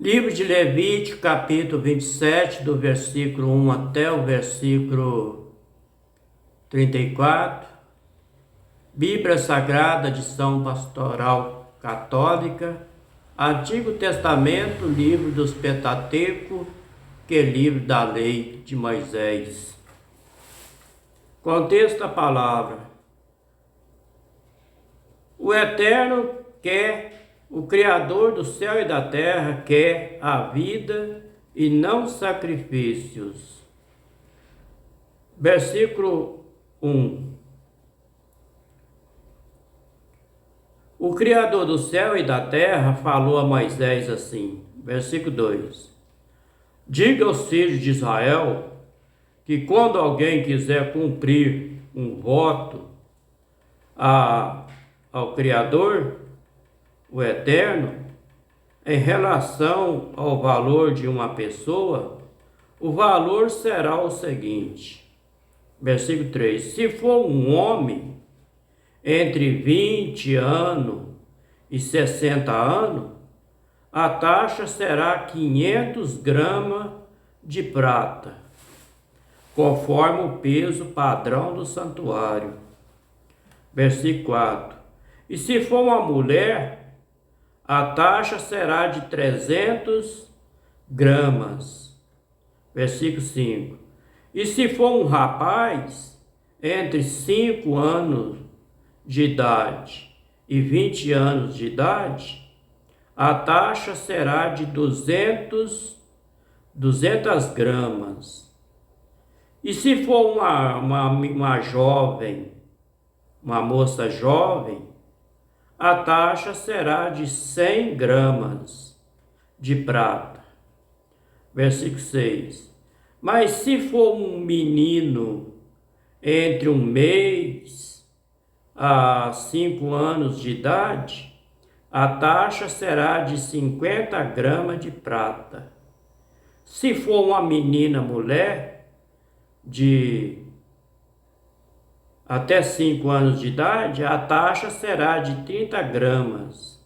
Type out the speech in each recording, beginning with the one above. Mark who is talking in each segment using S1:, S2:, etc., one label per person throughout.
S1: Livro de Levítico, capítulo 27, do versículo 1 até o versículo 34. Bíblia Sagrada, edição pastoral católica. Antigo Testamento, livro dos Pentateuco, que é livro da lei de Moisés. Contexto da palavra. O Eterno quer, o Criador do céu e da terra quer a vida e não sacrifícios. Versículo 1. O Criador do céu e da terra falou a Moisés assim. Versículo 2. Diga aos filhos de Israel que quando alguém quiser cumprir um voto ao Criador, o Eterno, em relação ao valor de uma pessoa, o valor será o seguinte. Versículo 3. Se for um homem entre 20 anos e 60 anos, a taxa será 500 gramas de prata, conforme o peso padrão do santuário. Versículo 4. E se for uma mulher, a taxa será de 300 gramas. Versículo 5. E se for um rapaz entre 5 anos de idade e 20 anos de idade, a taxa será de 200 gramas. E se for uma jovem, uma moça jovem, a taxa será de 100 gramas de prata. Versículo 6. Mas se for um menino entre 1 mês a 5 anos de idade, a taxa será de 50 gramas de prata. Se for uma menina mulher de até 5 anos de idade, a taxa será de 30 gramas.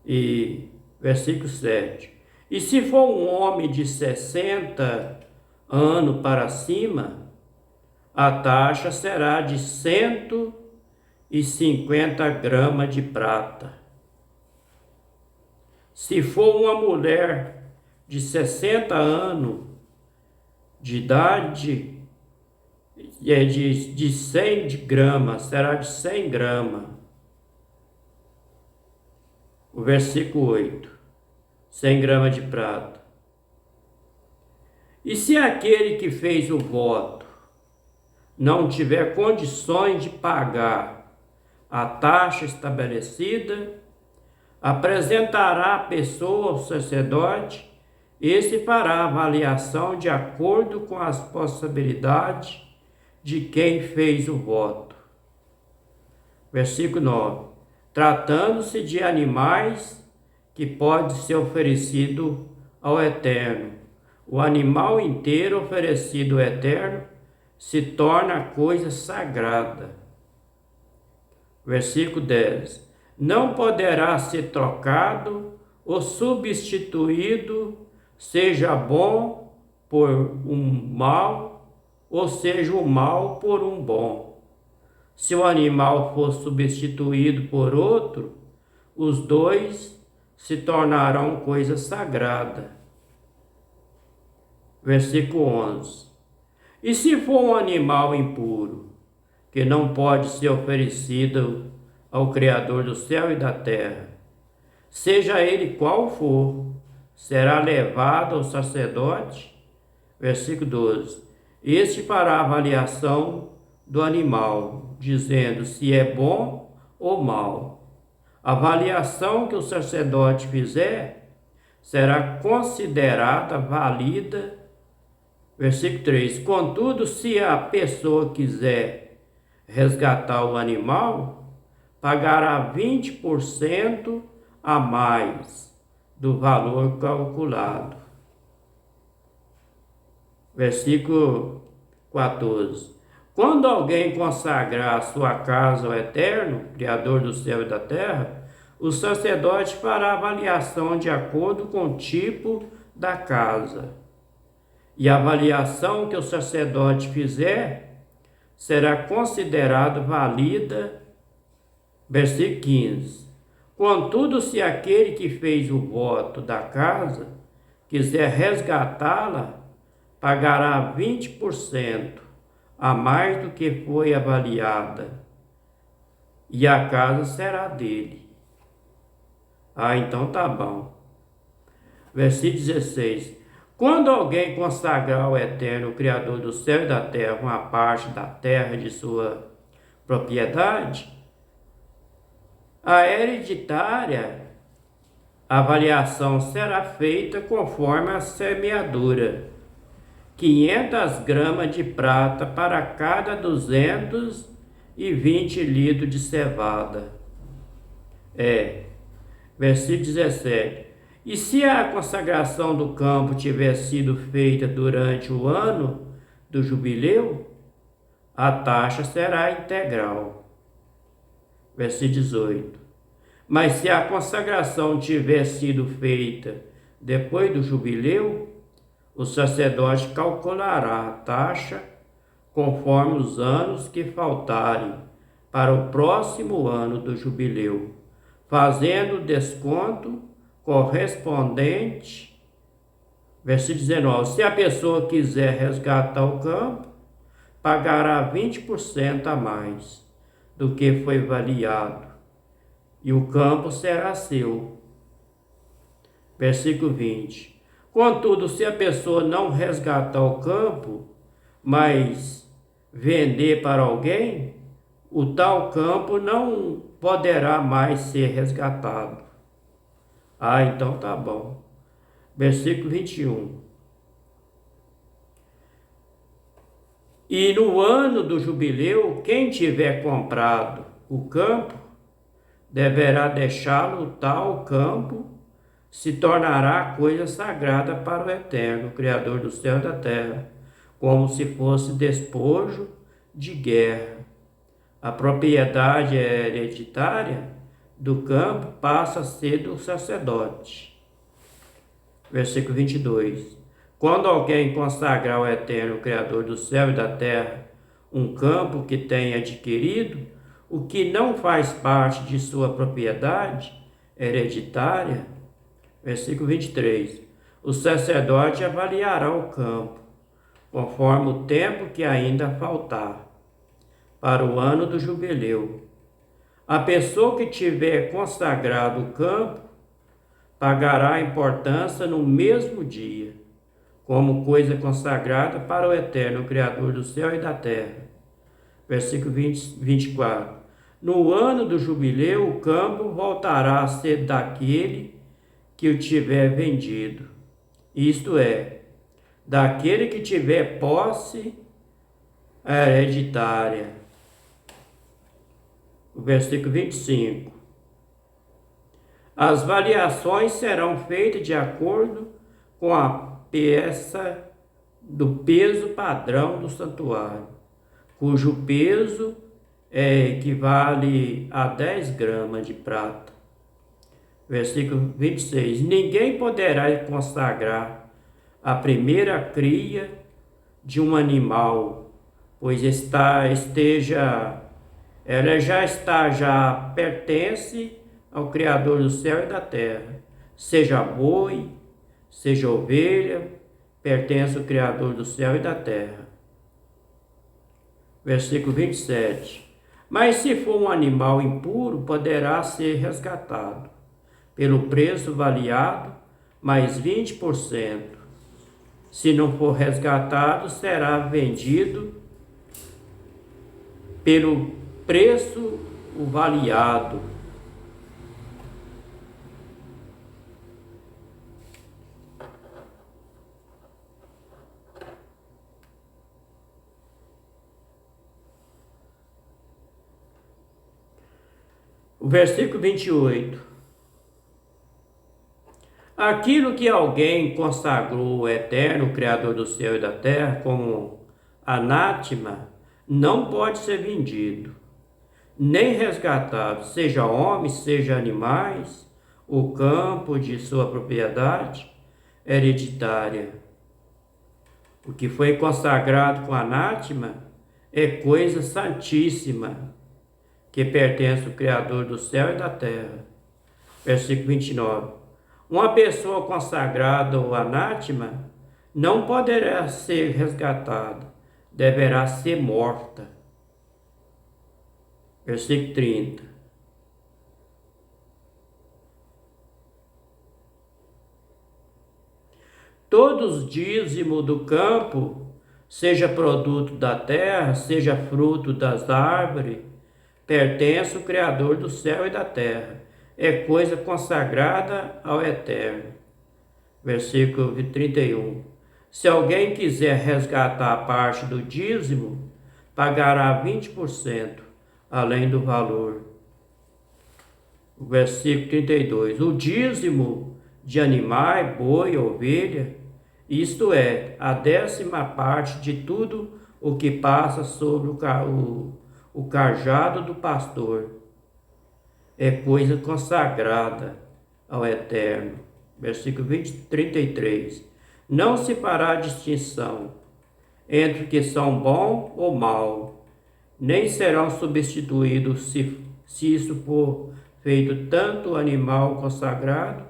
S1: E versículo 7. E se for um homem de 60 anos para cima, a taxa será de 150 gramas de prata. Se for uma mulher de 60 anos de idade, de 100 gramas, será de 100 gramas. O versículo 8. 100 gramas de prata. E se aquele que fez o voto não tiver condições de pagar a taxa estabelecida, apresentará a pessoa ao sacerdote, esse fará a avaliação de acordo com as possibilidades de quem fez o voto. Versículo 9. Tratando-se de animais que pode ser oferecido ao Eterno, o animal inteiro oferecido ao Eterno se torna coisa sagrada. Versículo 10. Não poderá ser trocado ou substituído, seja bom por um mal, ou seja o mal por um bom. Se o animal for substituído por outro, os dois se tornarão coisa sagrada. Versículo 11. E se for um animal impuro, que não pode ser oferecido ao Criador do céu e da terra, seja ele qual for, será levado ao sacerdote. Versículo 12. Este fará a avaliação do animal, dizendo se é bom ou mau. A avaliação que o sacerdote fizer será considerada válida. Versículo 3. Contudo, se a pessoa quiser resgatar o animal, pagará 20% a mais do valor calculado. Versículo 14. Quando alguém consagrar a sua casa ao Eterno, Criador do céu e da terra, o sacerdote fará avaliação de acordo com o tipo da casa. E a avaliação que o sacerdote fizer será considerado válida. Versículo 15. Contudo, se aquele que fez o voto da casa quiser resgatá-la, pagará 20% a mais do que foi avaliada, e a casa será dele. Então tá bom. Versículo 16. Quando alguém consagrar ao Eterno, o Criador do céu e da terra, uma parte da terra de sua propriedade, a hereditária avaliação será feita conforme a semeadura. 500 gramas de prata para cada 220 litros de cevada. Versículo 17. E se a consagração do campo tiver sido feita durante o ano do jubileu, a taxa será integral. Versículo 18. Mas se a consagração tiver sido feita depois do jubileu, o sacerdote calculará a taxa conforme os anos que faltarem para o próximo ano do jubileu, fazendo desconto correspondente. Versículo 19. Se a pessoa quiser resgatar o campo, pagará 20% a mais do que foi avaliado, e o campo será seu. Versículo 20. Contudo, se a pessoa não resgatar o campo, mas vender para alguém, o tal campo não poderá mais ser resgatado. Então tá bom. Versículo 21. E no ano do jubileu, quem tiver comprado o campo, deverá deixá-lo tal campo, se tornará coisa sagrada para o Eterno, Criador do céu e da terra, como se fosse despojo de guerra. A propriedade hereditária do campo passa a ser do sacerdote. Versículo 22. Quando alguém consagrar ao Eterno, Criador do céu e da terra, um campo que tenha adquirido, o que não faz parte de sua propriedade hereditária, versículo 23, o sacerdote avaliará o campo, conforme o tempo que ainda faltar, para o ano do jubileu. A pessoa que tiver consagrado o campo pagará a importância no mesmo dia, como coisa consagrada para o Eterno, Criador do céu e da terra. Versículo 24. No ano do jubileu, o campo voltará a ser daquele que o tiver vendido, isto é, daquele que tiver posse hereditária. O versículo 25. As variações serão feitas de acordo com a peça do peso padrão do santuário, cujo peso equivale a 10 gramas de prata. Versículo 26. Ninguém poderá consagrar a primeira cria de um animal, pois ela já pertence ao Criador do céu e da terra. Seja boi, seja ovelha, pertence ao Criador do céu e da terra. Versículo 27. Mas se for um animal impuro, poderá ser resgatado pelo preço avaliado, mais 20%. Se não for resgatado, será vendido pelo preço avaliado. O versículo 28. Aquilo que alguém consagrou o Eterno, Criador do céu e da terra, como anátema, não pode ser vendido, nem resgatado, seja homens, seja animais, o campo de sua propriedade hereditária. O que foi consagrado com anátema é coisa santíssima, que pertence ao Criador do céu e da terra. Versículo 29. Uma pessoa consagrada ao anátema não poderá ser resgatada, deverá ser morta. Versículo 30. Todos os dízimos do campo, seja produto da terra, seja fruto das árvores, pertence ao Criador do céu e da terra. É coisa consagrada ao Eterno. Versículo 31. Se alguém quiser resgatar a parte do dízimo, pagará 20%, além do valor. Versículo 32. O dízimo de animais, boi, ovelha, isto é, a 10ª parte de tudo o que passa sobre o cajado do pastor, é coisa consagrada ao Eterno. Versículo 33. Não se fará distinção entre que são bom ou mal, nem serão substituídos se isso for feito tanto o animal consagrado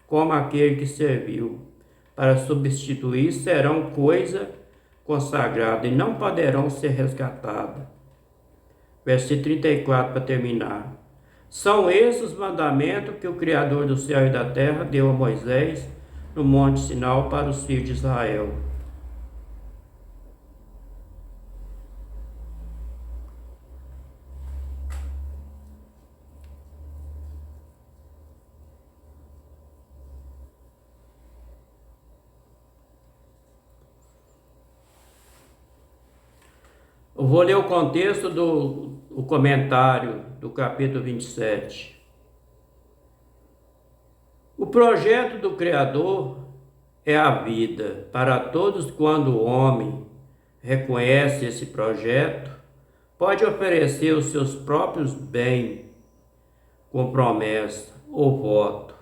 S1: como aquele que serviu. Para substituir serão coisa consagrada e não poderão ser resgatadas. Versículo 34 para terminar. São esses os mandamentos que o Criador do céu e da terra deu a Moisés no Monte Sinai para os filhos de Israel. Eu vou ler o contexto do comentário do capítulo 27. O projeto do Criador é a vida para todos. Quando o homem reconhece esse projeto, pode oferecer os seus próprios bens com promessa ou voto.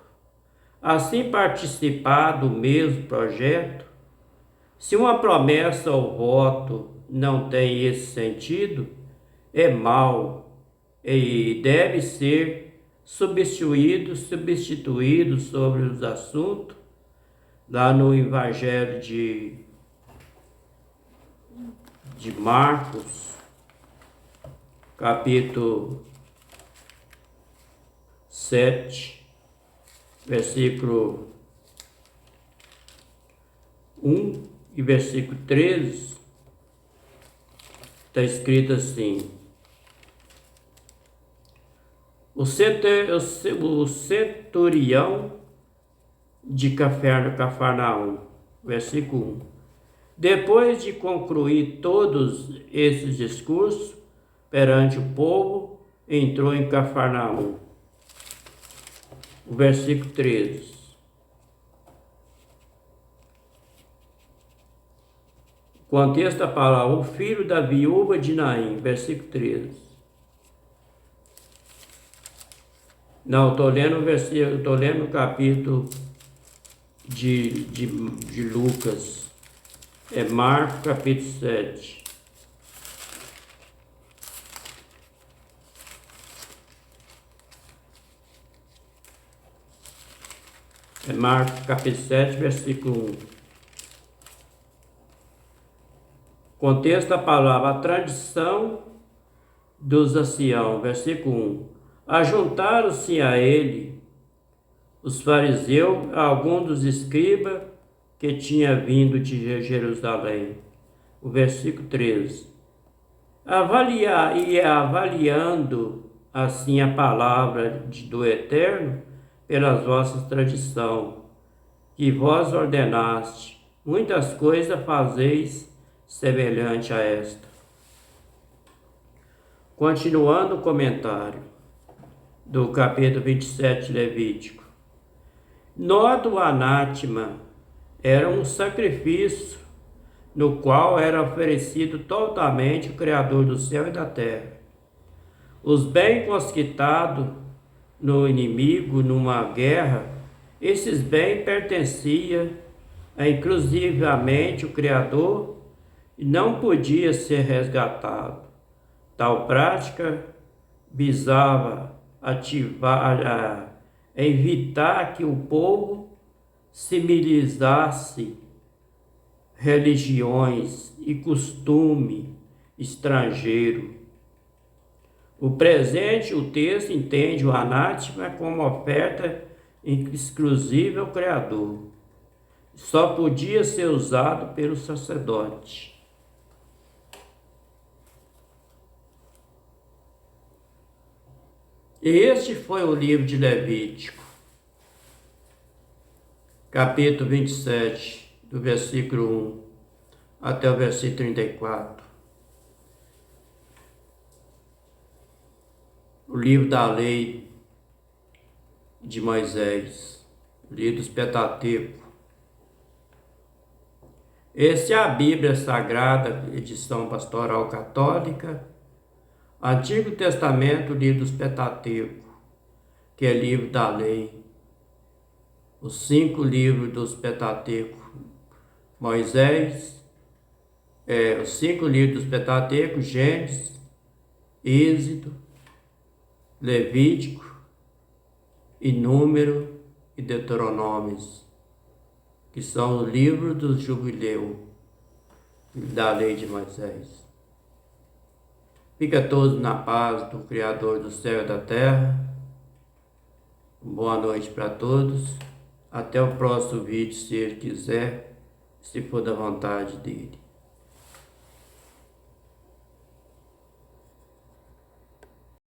S1: Assim, participar do mesmo projeto, se uma promessa ou voto não tem esse sentido, é mal e deve ser substituído sobre os assuntos, lá no Evangelho de Marcos, capítulo 7, versículo 1 e versículo 13, está escrito assim: o centurião de Cafarnaum, versículo 1. Depois de concluir todos esses discursos perante o povo, entrou em Cafarnaum. O versículo 13. O contexto da palavra: o filho da viúva de Naim, versículo 13. Não, estou lendo o capítulo de Lucas. É Marcos, capítulo 7. É Marcos, capítulo 7, versículo 1. Contexto da palavra: a tradição dos anciãos, versículo 1. Ajuntaram-se a ele os fariseus, alguns dos escribas que tinha vindo de Jerusalém. O versículo 13. Avaliando assim a palavra do Eterno pelas vossas tradições, que vós ordenaste, muitas coisas fazeis semelhante a esta. Continuando o comentário do capítulo 27 Levítico. Nota: o anátema era um sacrifício no qual era oferecido totalmente o Criador do céu e da terra. Os bens conquistados no inimigo, numa guerra, esses bens pertenciam a inclusivamente o Criador e não podia ser resgatado. Tal prática visava evitar que o povo civilizasse religiões e costume estrangeiro. O presente, o texto entende o anátema como oferta exclusiva ao Criador. Só podia ser usado pelo sacerdote. E este foi o livro de Levítico, capítulo 27, do versículo 1 até o versículo 34. O livro da lei de Moisés, o livro dos Pentateuco. Essa é a Bíblia Sagrada, edição pastoral católica, Antigo Testamento, livro dos Pentateuco, que é livro da lei. Os 5 livros dos Pentateuco, Moisés, os 5 livros dos Pentateuco, Gênesis, Êxodo, Levítico, e Número e Deuteronômios, que são os livros do jubileu da lei de Moisés. Fica todos na paz do Criador do céu e da terra. Boa noite para todos. Até o próximo vídeo, se ele quiser, se for da vontade dele.